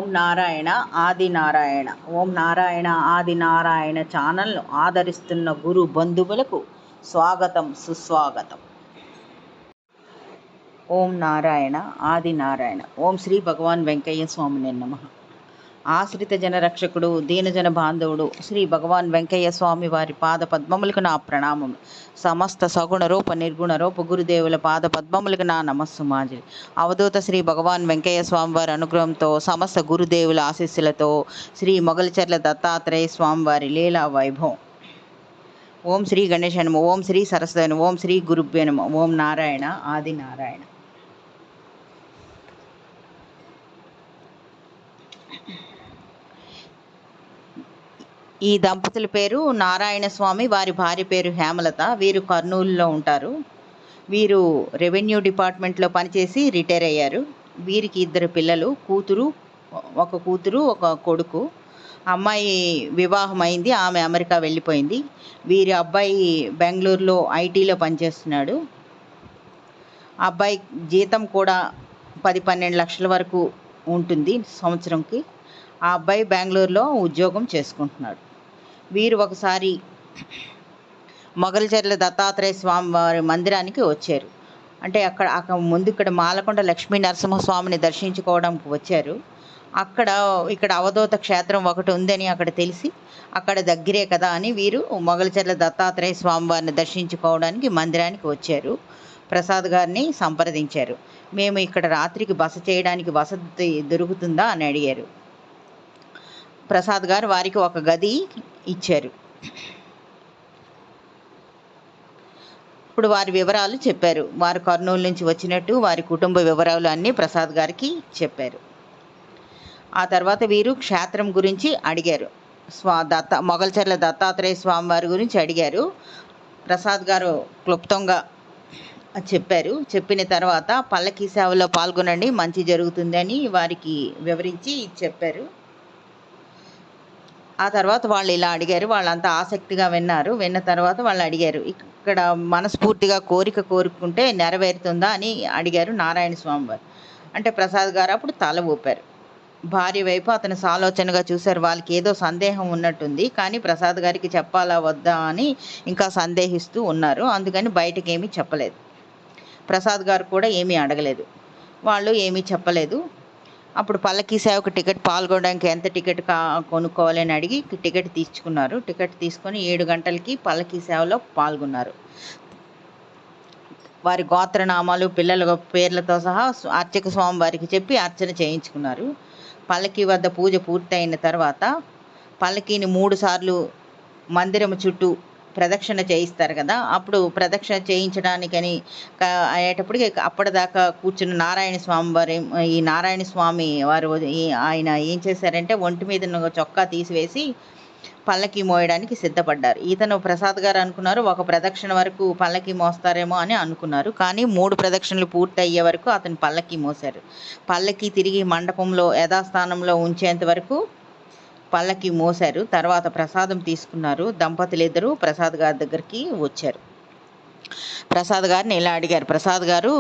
ఓం నారాయణ ఆది నారాయణ. ఓం నారాయణ ఆది నారాయణ ఛానల్ను ఆదరిస్తున్న గురు బంధువులకు స్వాగతం, సుస్వాగతం. ఓం నారాయణ ఆది నారాయణ. ఓం శ్రీ భగవాన్ వెంకయ్య స్వామినే నమః. ఆశ్రిత జన రక్షకుడు, దీనజన బాంధవుడు శ్రీ భగవాన్ వెంకయ్య స్వామి వారి పాద పద్మములకు నా ప్రణామములు. సమస్త సగుణ రూప నిర్గుణ రూప గురుదేవుల పాద పద్మములకు నా నమస్సుమాంజలి. అవధూత శ్రీ భగవాన్ వెంకయ్య స్వామి వారి అనుగ్రహంతో, సమస్త గురుదేవుల ఆశీస్సులతో శ్రీ మొగలిచర్ల దత్తాత్రేయ స్వామి వారి లీలా వైభవం. ఓం శ్రీ గణేశాయ నమః. ఓం శ్రీ సరస్వతి నమః. ఓం శ్రీ గురుభ్యో నమః. ఓం నారాయణ ఆది నారాయణ. ఈ దంపతుల పేరు నారాయణ స్వామి, వారి భార్య పేరు హేమలత. వీరు కర్నూలులో ఉంటారు. వీరు రెవెన్యూ డిపార్ట్మెంట్లో పనిచేసి రిటైర్ అయ్యారు. వీరికి ఇద్దరు పిల్లలు, ఒక కూతురు ఒక కొడుకు. అమ్మాయి వివాహం అయింది, ఆమె అమెరికా వెళ్ళిపోయింది. వీరి అబ్బాయి బెంగళూరులో ఐటీలో పనిచేస్తున్నాడు. అబ్బాయి జీతం కూడా 10-12 లక్షల వరకు ఉంటుంది సంవత్సరంకి. ఆ అబ్బాయి బెంగళూరులో ఉద్యోగం చేసుకుంటున్నాడు. వీరు ఒకసారి మొగలిచర్ల దత్తాత్రేయ స్వామి వారి మందిరానికి వచ్చారు. అంటే అక్కడ ముందు ఇక్కడ మాలకొండ లక్ష్మీ నరసింహస్వామిని దర్శించుకోవడానికి వచ్చారు. ఇక్కడ అవధూత క్షేత్రం ఒకటి ఉందని అక్కడ తెలిసి, అక్కడ దగ్గరే కదా అని వీరు మొగలిచర్ల దత్తాత్రేయ స్వామి వారిని దర్శించుకోవడానికి మందిరానికి వచ్చారు. ప్రసాద్ గారిని సంప్రదించారు. మేము ఇక్కడ రాత్రికి బస చేయడానికి వసతి దొరుకుతుందా అని అడిగారు. ప్రసాద్ గారు వారికి ఒక గది ఇచ్చారు. ఇప్పుడు వారి వివరాలు చెప్పారు. వారు కర్నూలు నుంచి వచ్చినట్టు వారి కుటుంబ వివరాలు అన్నీ ప్రసాద్ గారికి చెప్పారు. ఆ తర్వాత వీరు క్షేత్రం గురించి అడిగారు. మొగలిచర్ల దత్తాత్రేయ స్వామి వారి గురించి అడిగారు. ప్రసాద్ గారు క్లుప్తంగా చెప్పారు. చెప్పిన తర్వాత పల్లకీ సేవలో పాల్గొనండి, మంచి జరుగుతుంది అని వారికి వివరించి చెప్పారు. ఆ తర్వాత వాళ్ళు ఇలా అడిగారు. వాళ్ళంతా ఆసక్తిగా విన్నారు. విన్న తర్వాత వాళ్ళు అడిగారు, ఇక్కడ మనస్ఫూర్తిగా కోరుకుంటే నెరవేరుతుందా అని అడిగారు నారాయణ స్వామి వారు. అంటే ప్రసాద్ గారు అప్పుడు తల ఊపారు. భార్య వైపు అతను సాలోచనగా చూశారు. వాళ్ళకి ఏదో సందేహం ఉన్నట్టుంది, కానీ ప్రసాద్ గారికి చెప్పాలా వద్దా అని ఇంకా సందేహిస్తూ ఉన్నారు. అందుకని బయటకు ఏమీ చెప్పలేదు. ప్రసాద్ గారు కూడా ఏమీ అడగలేదు. వాళ్ళు ఏమీ చెప్పలేదు. అప్పుడు పల్లకీ సేవకు టికెట్ పాల్గొనడానికి ఎంత టికెట్ కొనుక్కోవాలని అడిగి టికెట్ తీసుకున్నారు. టికెట్ తీసుకొని 7 గంటలకి పల్లకీ సేవలో పాల్గొన్నారు. వారి గోత్రనామాలు, పిల్లల పేర్లతో సహా అర్చక స్వామి వారికి చెప్పి అర్చన చేయించుకున్నారు. పల్లకీ వద్ద పూజ పూర్తయిన తర్వాత పల్లకీని 3 సార్లు మందిరం చుట్టూ ప్రదక్షిణ చేయిస్తారు కదా. అప్పుడు ప్రదక్షిణ చేయించడానికని అయ్యేటప్పటికి అప్పటిదాకా కూర్చున్న నారాయణ స్వామి వారు ఆయన ఏం చేశారంటే ఒంటి మీద చొక్కా తీసివేసి పల్లకీ మోయడానికి సిద్ధపడ్డారు. ఇతను ప్రసాద్ గారు అనుకున్నారు ఒక ప్రదక్షిణ వరకు పల్లకీ మోస్తారేమో అని అనుకున్నారు. కానీ 3 ప్రదక్షిణలు పూర్తి అయ్యే వరకు అతను పల్లకీ మోశారు. పల్లకీ తిరిగి మండపంలో యథాస్థానంలో ఉంచేంత వరకు పల్లకి మోశారు. తర్వాత ప్రసాదం తీసుకున్నారు. దంపతులు ఇద్దరు ప్రసాద్ గారి దగ్గరికి వచ్చారు. ప్రసాద్ గారిని ఇలా అడిగారు. ప్రసాద్ గారు,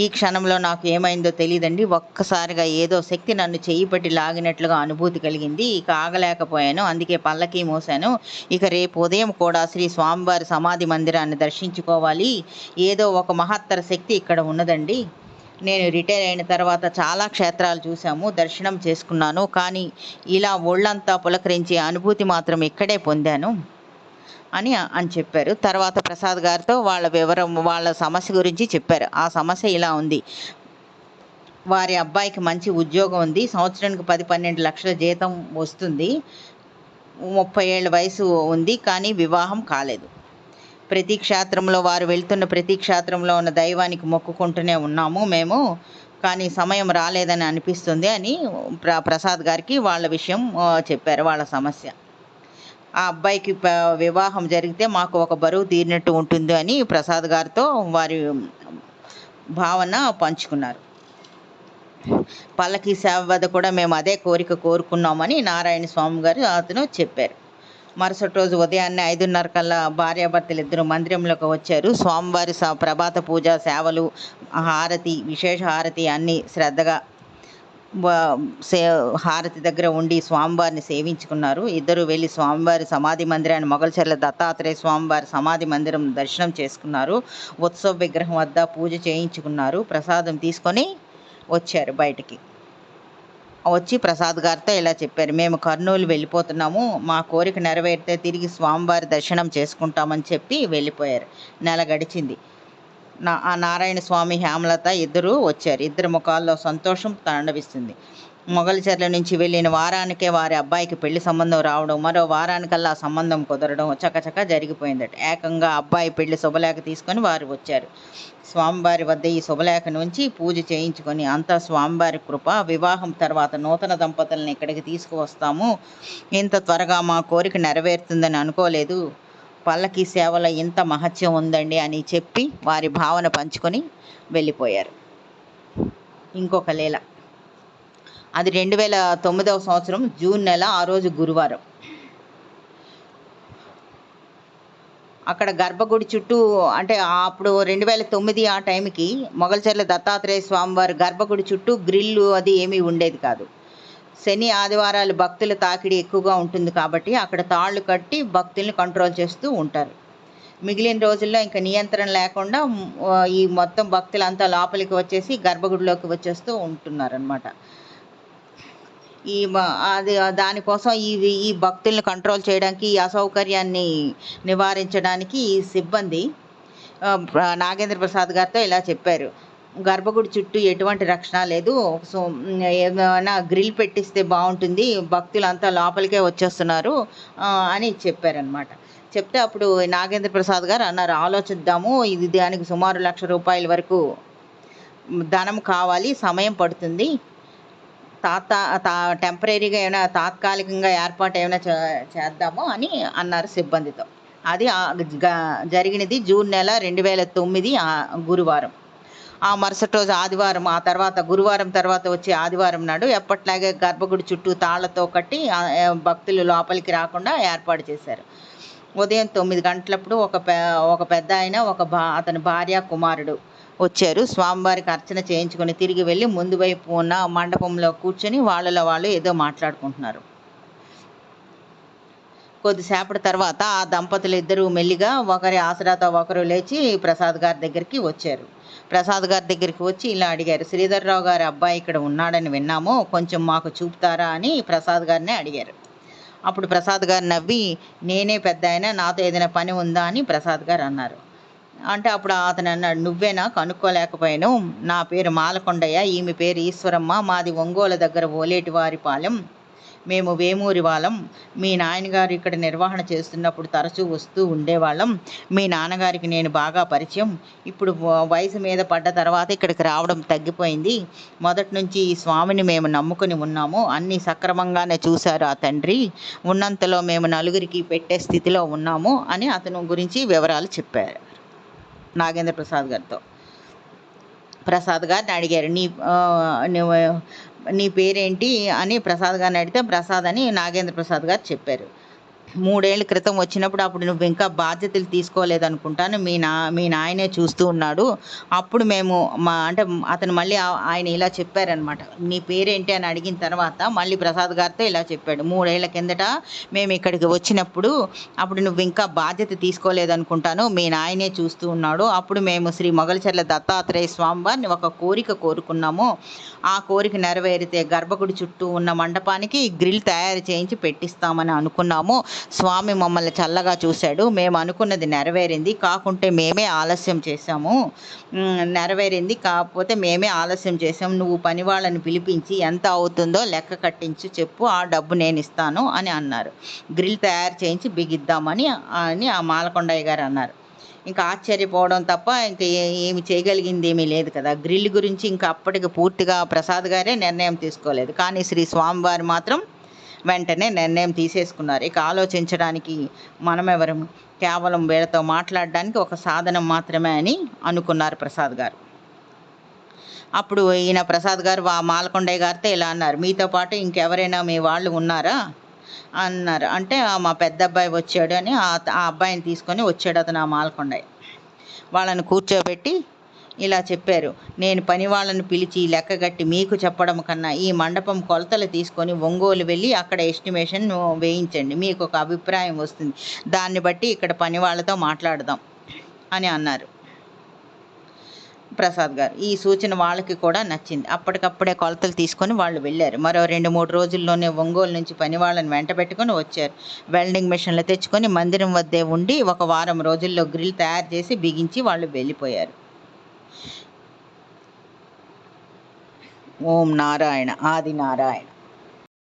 ఈ క్షణంలో నాకు ఏమైందో తెలియదండి. ఒక్కసారిగా ఏదో శక్తి నన్ను చెయ్యి పట్టి లాగినట్లుగా అనుభూతి కలిగింది. ఇక ఆగలేకపోయాను, అందుకే పల్లకీ మోశాను. ఇక రేపు ఉదయం కూడా శ్రీ స్వామివారి సమాధి మందిరాన్ని దర్శించుకోవాలి. ఏదో ఒక మహత్తర శక్తి ఇక్కడ ఉన్నదండి. నేను రిటైర్ అయిన తర్వాత చాలా క్షేత్రాలు చూశాము, దర్శనం చేసుకున్నాను, కానీ ఇలా ఒళ్ళంతా పులకరించే అనుభూతి మాత్రం ఇక్కడే పొందాను అని చెప్పారు. తర్వాత ప్రసాద్ గారితో వాళ్ళ సమస్య గురించి చెప్పారు. ఆ సమస్య ఇలా ఉంది. వారి అబ్బాయికి మంచి ఉద్యోగం ఉంది, సంవత్సరానికి 10-12 లక్షల జీతం వస్తుంది, 30 ఏళ్ళ వయసు ఉంది, కానీ వివాహం కాలేదు. ప్రతి క్షేత్రంలో వారు వెళ్తున్న ప్రతి క్షేత్రంలో ఉన్న దైవానికి మొక్కుకుంటూనే ఉన్నాము మేము, కానీ సమయం రాలేదని అనిపిస్తుంది అని ప్రసాద్ గారికి వాళ్ళ విషయం చెప్పారు, వాళ్ళ సమస్య. ఆ అబ్బాయికి వివాహం జరిగితే మాకు ఒక బరువు తీరినట్టు ఉంటుంది అని ప్రసాద్ గారితో వారి భావన పంచుకున్నారు. పల్లకీ సేవ వద్ద కూడా మేము అదే కోరుకున్నామని నారాయణ స్వామి గారు అతను చెప్పారు. మరుసటి రోజు ఉదయాన్నే 5:30 కల్లా భార్యాభర్తలు ఇద్దరు మందిరంలోకి వచ్చారు. స్వామివారి ప్రభాత పూజ, సేవలు, హారతి, విశేష హారతి అన్నీ శ్రద్ధగా వా- సే హారతి దగ్గర ఉండి స్వామివారిని సేవించుకున్నారు. ఇద్దరు వెళ్ళి స్వామివారి సమాధి మందిరాన్ని మొగల్చర్ల దత్తాత్రేయ స్వామివారి సమాధి మందిరం దర్శనం చేసుకున్నారు. ఉత్సవ విగ్రహం వద్ద పూజ చేయించుకున్నారు. ప్రసాదం తీసుకొని వచ్చారు బయటికి. వచ్చి ప్రసాద్ గారితో ఇలా చెప్పారు, మేము కర్నూలు వెళ్ళిపోతున్నాము, మా కోరిక నెరవేరితే తిరిగి స్వామివారి దర్శనం చేసుకుంటామని చెప్పి వెళ్ళిపోయారు. నెల గడిచింది. ఆ నారాయణ స్వామి హేమలత ఇద్దరూ వచ్చారు. ఇద్దరు ముఖాల్లో సంతోషం తాండవిస్తుంది. మొగల్చర్ల నుంచి వెళ్ళిన వారానికే వారి అబ్బాయికి పెళ్లి సంబంధం రావడం, మరో వారానికల్లా ఆ సంబంధం కుదరడం చకచక జరిగిపోయిందట. ఏకంగా అబ్బాయి పెళ్లి శుభలేఖ తీసుకొని వారు వచ్చారు. స్వామివారి వద్ద ఈ శుభలేఖ నుంచి పూజ చేయించుకొని, అంతా స్వామివారి కృప, వివాహం తర్వాత నూతన దంపతులను ఇక్కడికి తీసుకువస్తాము, ఇంత త్వరగా మా కోరిక నెరవేరుతుందని అనుకోలేదు, పల్లకి సేవలో ఇంత మహత్యం ఉందండి అని చెప్పి వారి భావన పంచుకొని వెళ్ళిపోయారు. ఇంకొక లీల, అది 2009వ సంవత్సరం జూన్ నెల, ఆ రోజు గురువారం. అక్కడ గర్భగుడి చుట్టూ, అంటే అప్పుడు 2009 ఆ టైంకి మొగల్చర్ల దత్తాత్రేయ స్వామివారి గర్భగుడి చుట్టూ గ్రిల్లు అది ఏమీ ఉండేది కాదు. శని ఆదివారాలు భక్తుల తాకిడి ఎక్కువగా ఉంటుంది కాబట్టి అక్కడ తాళ్ళు కట్టి భక్తుల్ని కంట్రోల్ చేస్తూ ఉంటారు. మిగిలిన రోజుల్లో ఇంకా నియంత్రణ లేకుండా ఈ మొత్తం భక్తులంతా లోపలికి వచ్చేసి గర్భగుడిలోకి వచ్చేస్తూ ఉంటున్నారనమాట. అది దానికోసం ఈ భక్తుల్ని కంట్రోల్ చేయడానికి, ఈ అసౌకర్యాన్ని నివారించడానికి ఈ సిబ్బంది నాగేంద్ర ప్రసాద్ గారితో ఇలా చెప్పారు, గర్భగుడి చుట్టూ ఎటువంటి రక్షణ లేదు, సో ఏమైనా గ్రిల్ పెట్టిస్తే బాగుంటుంది, భక్తులంతా లోపలికే వచ్చేస్తున్నారు అని చెప్పారనమాట. చెప్తే అప్పుడు నాగేంద్ర ప్రసాద్ గారు అన్నారు, ఆలోచిద్దాము, ఇది దానికి సుమారు ₹1,00,000 వరకు ధనం కావాలి, సమయం పడుతుంది, టెంపరీగా ఏమైనా తాత్కాలికంగా ఏర్పాటు ఏమైనా చేద్దాము అని అన్నారు సిబ్బందితో. అది జరిగినది జూన్ నెల 2009 గురువారం. ఆ మరుసటి రోజు ఆదివారం, ఆ తర్వాత గురువారం తర్వాత వచ్చే ఆదివారం నాడు ఎప్పట్లాగే గర్భగుడి చుట్టూ తాళ్లతో కట్టి భక్తులు లోపలికి రాకుండా ఏర్పాటు చేశారు. ఉదయం 9 గంటలప్పుడు ఒక పెద్ద ఆయన, అతని భార్య, కుమారుడు వచ్చారు. స్వామివారికి అర్చన చేయించుకొని తిరిగి వెళ్ళి ముందు వైపు ఉన్న మండపంలో కూర్చొని వాళ్ళలో వాళ్ళు ఏదో మాట్లాడుకుంటున్నారు. కొద్దిసేపటి తర్వాత ఆ దంపతులు ఇద్దరు మెల్లిగా ఒకరి ఆసరాతో ఒకరు లేచి ప్రసాద్ గారి దగ్గరికి వచ్చారు. ప్రసాద్ గారి దగ్గరికి వచ్చి ఇలా అడిగారు, శ్రీధర్రావు గారి అబ్బాయి ఇక్కడ ఉన్నాడని విన్నాము, కొంచెం మాకు చూపుతారా అని ప్రసాద్ గారినే అడిగారు. అప్పుడు ప్రసాద్ గారు నవ్వి, నేనే పెద్ద ఆయన, నాతో ఏదైనా పని ఉందా అని ప్రసాద్ గారు అన్నారు. అంటే అప్పుడు అతను అన్నాడు, నువ్వేనా, కనుక్కోలేకపోయాను, నా పేరు మాలకొండయ్య, ఈమె పేరు ఈశ్వరమ్మ, మాది ఒంగోలు దగ్గర ఓలేటివారిపాలెం, మేము వేమూరి వాళ్ళం, మీ నాయనగారు ఇక్కడ నిర్వహణ చేస్తున్నప్పుడు తరచూ వస్తూ ఉండేవాళ్ళం, మీ నాన్నగారికి నేను బాగా పరిచయం, ఇప్పుడు వయసు మీద పడ్డ తర్వాత ఇక్కడికి రావడం తగ్గిపోయింది, మొదటి నుంచి ఈ స్వామిని మేము నమ్ముకుని ఉన్నాము, అన్నీ సక్రమంగానే చూశారు ఆ తండ్రి, ఉన్నంతలో మేము నలుగురికి పెట్టే స్థితిలో ఉన్నాము అని అతను గురించి వివరాలు చెప్పారు నాగేంద్ర ప్రసాద్ గారితో. ప్రసాద్ గారిని అడిగారు, నీ పేరేంటి అని ప్రసాద్ గారిని అడిగితే ప్రసాద్ అని నాగేంద్ర ప్రసాద్ గారు చెప్పారు. 3 ఏళ్ల క్రితం వచ్చినప్పుడు అప్పుడు నువ్వు ఇంకా బాధ్యతలు తీసుకోలేదనుకుంటాను, మీ నాయనే చూస్తూ ఉన్నాడు, అప్పుడు మేము అంటే అతను మళ్ళీ ఆయన ఇలా చెప్పారనమాట, నీ పేరేంటి అని అడిగిన తర్వాత మళ్ళీ ప్రసాద్ గారితో ఇలా చెప్పాడు, 3 ఏళ్ల కిందట మేము ఇక్కడికి వచ్చినప్పుడు అప్పుడు నువ్వు ఇంకా బాధ్యత తీసుకోలేదనుకుంటాను, మీ నాయనే చూస్తూ ఉన్నాడు, అప్పుడు మేము శ్రీ మొగల్చర్ల దత్తాత్రేయ స్వామివారిని ఒక కోరిక కోరుకున్నాము, ఆ కోరిక నెరవేరితే గర్భగుడి చుట్టూ ఉన్న మండపానికి గ్రిల్ తయారు చేయించి పెట్టిస్తామని అనుకున్నాము, స్వామి మమ్మల్ని చల్లగా చూశాడు, మేము అనుకున్నది నెరవేరింది, కాకుంటే మేమే ఆలస్యం చేశాము, నెరవేరింది కాకపోతే మేమే ఆలస్యం చేసాము, నువ్వు పని వాళ్ళని పిలిపించి ఎంత అవుతుందో లెక్క కట్టించి చెప్పు, ఆ డబ్బు నేను ఇస్తాను అని అన్నారు. గ్రిల్ తయారు చేయించి బిగిద్దామని ఆ మాలకొండయ్య గారు అన్నారు. ఇంకా ఆశ్చర్యపోవడం తప్ప ఇంకా ఏమి చేయగలిగింది ఏమీ లేదు కదా. గ్రిల్ గురించి ఇంకా అప్పటికి పూర్తిగా ప్రసాద్ గారే నిర్ణయం తీసుకోలేదు, కానీ శ్రీ స్వామివారు మాత్రం వెంటనే నిర్ణయం తీసేసుకున్నారు. ఇక ఆలోచించడానికి మనమెవరము, కేవలం వీళ్ళతో మాట్లాడడానికి ఒక సాధనం మాత్రమే అని అనుకున్నారు ప్రసాద్ గారు. అప్పుడు ఈయన ప్రసాద్ గారు మాలకొండయ్య గారితో ఇలా అన్నారు, మీతో పాటు ఇంకెవరైనా మీ వాళ్ళు ఉన్నారా అన్నారు. అంటే మా పెద్ద అబ్బాయి వచ్చాడు అని ఆ అబ్బాయిని తీసుకొని వచ్చాడు అతను, ఆ మాలకొండయ్య. వాళ్ళని కూర్చోబెట్టి ఇలా చెప్పారు. నేను పని వాళ్ళను పిలిచి లెక్కగట్టి మీకు చెప్పడం కన్నా ఈ మండపం కొలతలు తీసుకొని ఒంగోలు వెళ్ళి అక్కడ ఎస్టిమేషన్ వేయించండి. మీకు ఒక అభిప్రాయం వస్తుంది. దాన్ని బట్టి ఇక్కడ పని వాళ్ళతో మాట్లాడదాం అని అన్నారు ప్రసాద్ గారు. ఈ సూచన వాళ్ళకి కూడా నచ్చింది. అప్పటికప్పుడే కొలతలు తీసుకొని వాళ్ళు వెళ్ళారు. మరో 2-3 రోజుల్లోనే ఒంగోలు నుంచి పని వాళ్ళని వెంట పెట్టుకొని వచ్చారు. వెల్డింగ్ మిషన్లు తెచ్చుకొని మందిరం వద్దే ఉండి 1 వారం రోజుల్లో గ్రిల్ తయారు చేసి బిగించి వాళ్ళు వెళ్ళిపోయారు. ఓం నారాయణ ఆది నారాయణ.